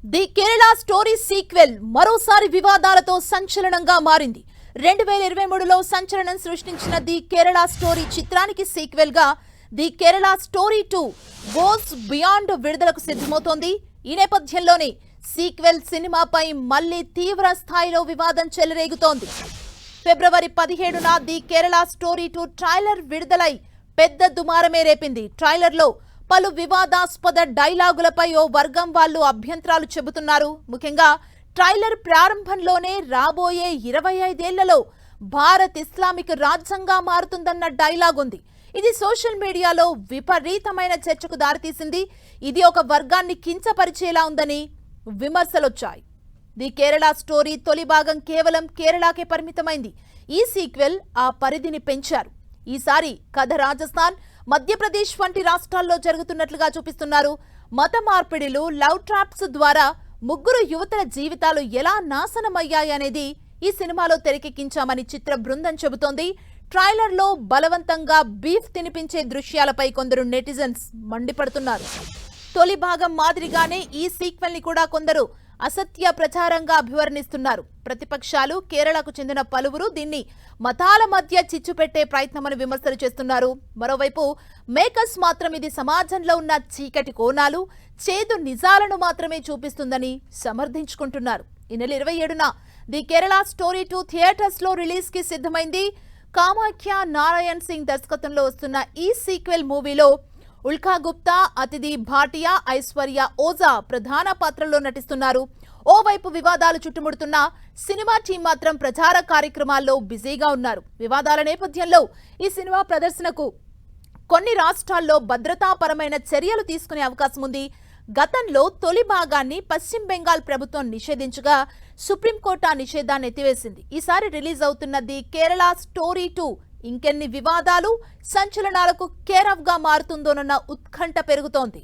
The Kerala story sequel మరోసారి వివాదాలతో సంచలనంగా మారింది. 2023లో సంచలనం సృష్టించిన ది కేరళ స్టోరీ చిత్రానికి సీక్వెల్ గా the Kerala story 2 goes beyond విడుదలకు సిద్ధమవుతోంది. ఈ నేపథ్యంలోనే సీక్వెల్ సినిమాపై మళ్లీ తీవ్ర స్థాయిలో వివాదం చెలరేగుతోంది. ఫిబ్రవరి 17న ది కేరళ స్టోరీ 2 ట్రైలర్ విడుదలై పెద్ద దుమారమే రేపింది. ట్రైలర్లో పలు వివాదాస్పద డైలాగులపై ఓ వర్గం వాళ్ళు అభ్యంతరాలు చెబుతున్నారు. ముఖ్యంగా ట్రైలర్ ప్రారంభంలోనే రాబోయే 25 ఏళ్లలో భారత్ ఇస్లామిక్ రాజ్యంగా మారుతుందన్న డైలాగ్ ఉంది. ఇది సోషల్ మీడియాలో విపరీతమైన చర్చకు దారితీసింది. ఇది ఒక వర్గాన్ని కించపరిచేలా ఉందని విమర్శలొచ్చాయి. ది కేరళ స్టోరీ తొలి భాగం కేవలం కేరళకే పరిమితమైంది. ఈ సీక్వెల్ ఆ పరిధిని పెంచారు. ఈసారి కథ రాజస్థాన్, మధ్యప్రదేశ్ వంటి రాష్ట్రాల్లో జరుగుతున్నట్లుగా చూపిస్తున్నారు. మత మార్పిడిలు, లవ్ ట్రాప్స్ ద్వారా ముగ్గురు యువతల జీవితాలు ఎలా నాశనమయ్యాయనేది ఈ సినిమాలో తెరకెక్కించామని చిత్ర బృందం చెబుతోంది. ట్రైలర్లో బలవంతంగా బీఫ్ తినిపించే దృశ్యాలపై కొందరు నెటిజన్స్ మండిపడుతున్నారు. తొలి భాగం మాదిరిగానే ఈ సీక్వెల్ ని కూడా కొందరు అసత్య ప్రచారంగా అభివర్ణిస్తున్నారు. ప్రతిపక్షాలు, కేరళకు చెందిన పలువురు దీన్ని మతాల మధ్య చిచ్చు పెట్టే ప్రయత్నమని విమర్శలు చేస్తున్నారు. మరోవైపు మేకర్స్ మాత్రం ఇది సమాజంలో ఉన్న చీకటి కోణాలు, చేదు నిజాలను మాత్రమే చూపిస్తుందని సమర్థించుకుంటున్నారు. ఈ నెల 27న ది కేరళ స్టోరీ 2 థియేటర్స్ లో రిలీజ్ కి సిద్ధమైంది. కామాఖ్య నారాయణ్ సింగ్ దర్శకత్వంలో వస్తున్న ఈ సీక్వెల్ మూవీలో ఉల్కా గుప్తా, అతిథి భాటియా, ఐశ్వర్య ఓజా ప్రధాన పాత్రల్లో నటిస్తున్నారు. ఓవైపు వివాదాలు చుట్టుముడుతున్న సినిమా టీం మాత్రం ప్రచార కార్యక్రమాల్లో బిజీగా ఉన్నారు. వివాదాల నేపథ్యంలో ఈ సినిమా ప్రదర్శనకు కొన్ని రాష్ట్రాల్లో భద్రతాపరమైన చర్యలు తీసుకునే అవకాశం ఉంది. గతంలో తొలి భాగాన్ని పశ్చిమ బెంగాల్ ప్రభుత్వం నిషేధించగా సుప్రీంకోర్టు ఆ నిషేధాన్ని ఎత్తివేసింది. ఈసారి రిలీజ్ అవుతున్న ది కేరళ స్టోరీ 2 ఇంకెన్ని వివాదాలు, సంచలనాలకు కేర్ ఆఫ్ గా మారుతుందోనన్న ఉత్కంఠ పెరుగుతోంది.